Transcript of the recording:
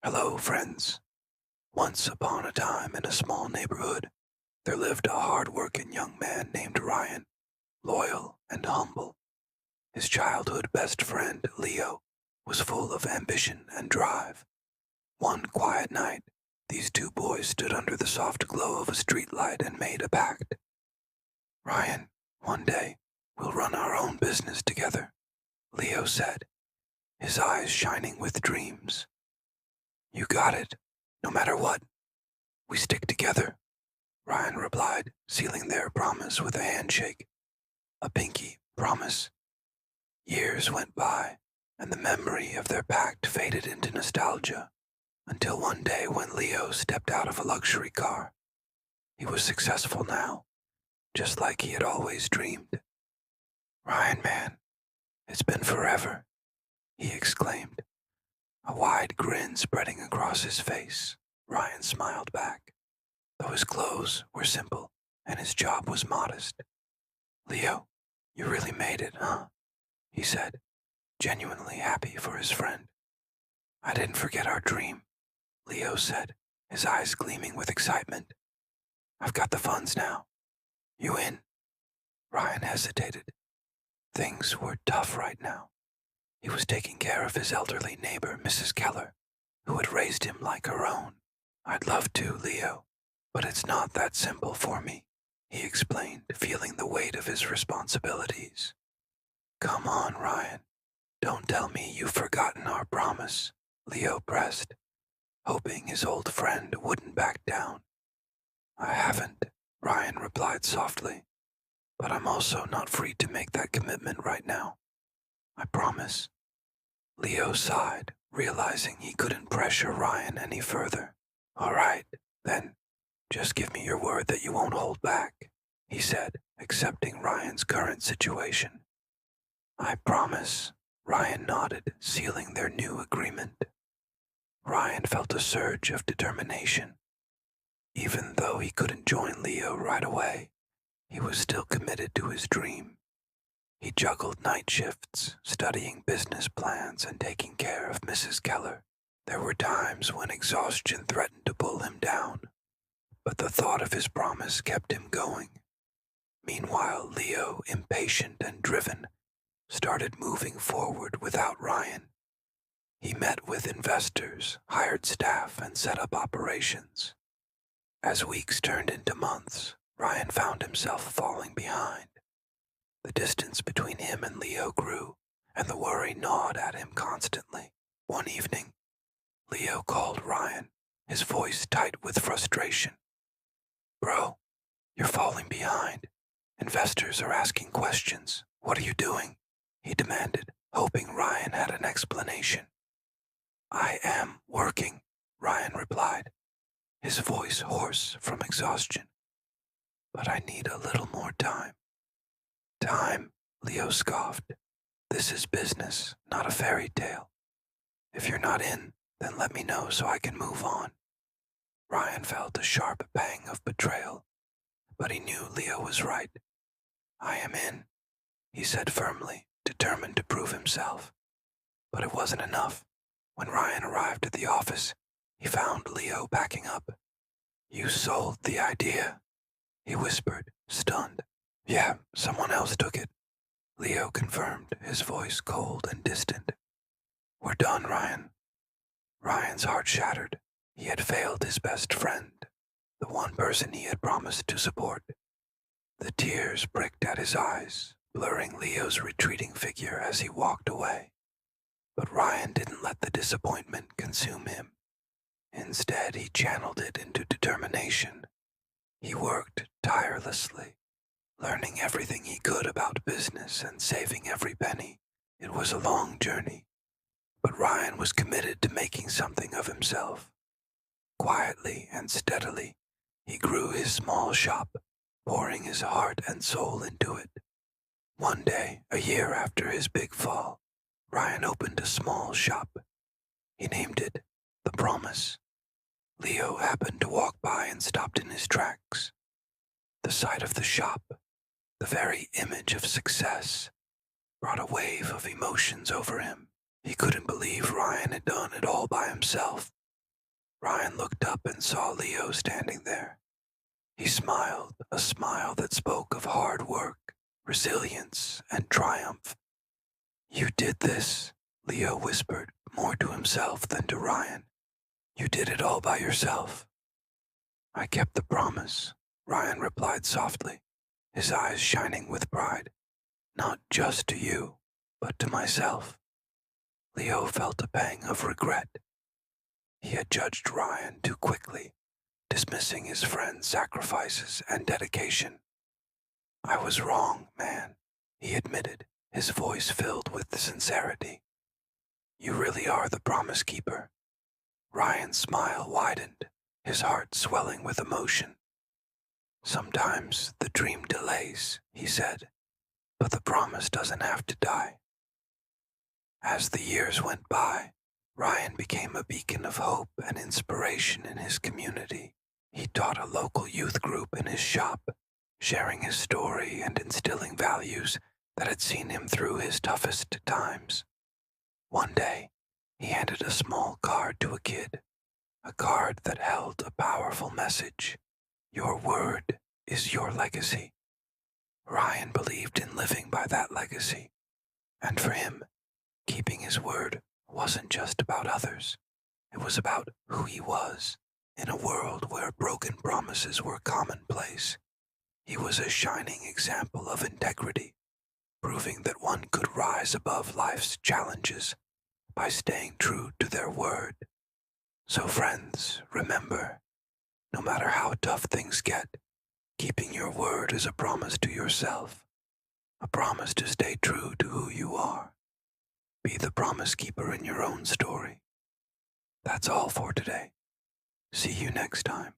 Hello, friends. Once upon a time in a small neighborhood, there lived a hard-working young man named Ryan, loyal and humble. His childhood best friend, Leo, was full of ambition and drive. One quiet night, these two boys stood under the soft glow of a streetlight and made a pact. Ryan, one day, we'll run our own business together, Leo said, his eyes shining with dreams. You got it, no matter what. We stick together, Ryan replied, sealing their promise with a handshake. A pinky promise. Years went by, and the memory of their pact faded into nostalgia, until one day when Leo stepped out of a luxury car. He was successful now, just like he had always dreamed. Ryan, man, it's been forever, he exclaimed, a wide grin spreading across his face. Ryan smiled back, though his clothes were simple and his job was modest. Leo, you really made it, huh? He said, genuinely happy for his friend. I didn't forget our dream, Leo said, his eyes gleaming with excitement. I've got the funds now. You in? Ryan hesitated. Things were tough right now. He was taking care of his elderly neighbor, Mrs. Keller, who had raised him like her own. I'd love to, Leo, but it's not that simple for me, he explained, feeling the weight of his responsibilities. Come on, Ryan. Don't tell me you've forgotten our promise, Leo pressed, hoping his old friend wouldn't back down. I haven't, Ryan replied softly, but I'm also not free to make that commitment right now. I promise. Leo sighed, realizing he couldn't pressure Ryan any further. All right, then, just give me your word that you won't hold back, he said, accepting Ryan's current situation. I promise, Ryan nodded, sealing their new agreement. Ryan felt a surge of determination. Even though he couldn't join Leo right away, he was still committed to his dream. He juggled night shifts, studying business plans and taking care of Mrs. Keller. There were times when exhaustion threatened to pull him down, but the thought of his promise kept him going. Meanwhile, Leo, impatient and driven, started moving forward without Ryan. He met with investors, hired staff, and set up operations. As weeks turned into months, Ryan found himself falling behind. The distance between him and Leo grew, and the worry gnawed at him constantly. One evening, Leo called Ryan, his voice tight with frustration. Bro, you're falling behind. Investors are asking questions. What are you doing? He demanded, hoping Ryan had an explanation. I am working, Ryan replied, his voice hoarse from exhaustion. But I need a little more time. Time, Leo scoffed. This is business, not a fairy tale. If you're not in, then let me know so I can move on. Ryan felt a sharp pang of betrayal, but he knew Leo was right. I am in, he said firmly, determined to prove himself. But it wasn't enough. When Ryan arrived at the office, he found Leo packing up. You sold the idea, he whispered, stunned. Yeah, someone else took it, Leo confirmed, his voice cold and distant. We're done, Ryan. Ryan's heart shattered. He had failed his best friend, the one person he had promised to support. The tears pricked at his eyes, blurring Leo's retreating figure as he walked away. But Ryan didn't let the disappointment consume him. Instead, he channeled it into determination. He worked tirelessly, learning everything he could about business and saving every penny. It was a long journey, but Ryan was committed to making something of himself. Quietly and steadily, he grew his small shop, pouring his heart and soul into it. One day, a year after his big fall, Ryan opened a small shop. He named it The Promise. Leo happened to walk by and stopped in his tracks. The sight of the shop, the very image of success, brought a wave of emotions over him. He couldn't believe Ryan had done it all by himself. Ryan looked up and saw Leo standing there. He smiled, a smile that spoke of hard work, resilience, and triumph. You did this, Leo whispered, more to himself than to Ryan. You did it all by yourself. I kept the promise, Ryan replied softly, his eyes shining with pride. Not just to you, but to myself. Leo felt a pang of regret. He had judged Ryan too quickly, dismissing his friend's sacrifices and dedication. I was wrong, man, he admitted, his voice filled with sincerity. You really are the promise keeper. Ryan's smile widened, his heart swelling with emotion. Sometimes the dream delays, he said, but the promise doesn't have to die. As the years went by, Ryan became a beacon of hope and inspiration in his community. He taught a local youth group in his shop, sharing his story and instilling values that had seen him through his toughest times. One day, he handed a small card to a kid, a card that held a powerful message. Your word is your legacy. Ryan believed in living by that legacy, and for him, keeping his word wasn't just about others. It was about who he was in a world where broken promises were commonplace. He was a shining example of integrity, proving that one could rise above life's challenges by staying true to their word. So friends, remember, no matter how tough things get, keeping your word is a promise to yourself, a promise to stay true to who you are. Be the promise keeper in your own story. That's all for today. See you next time.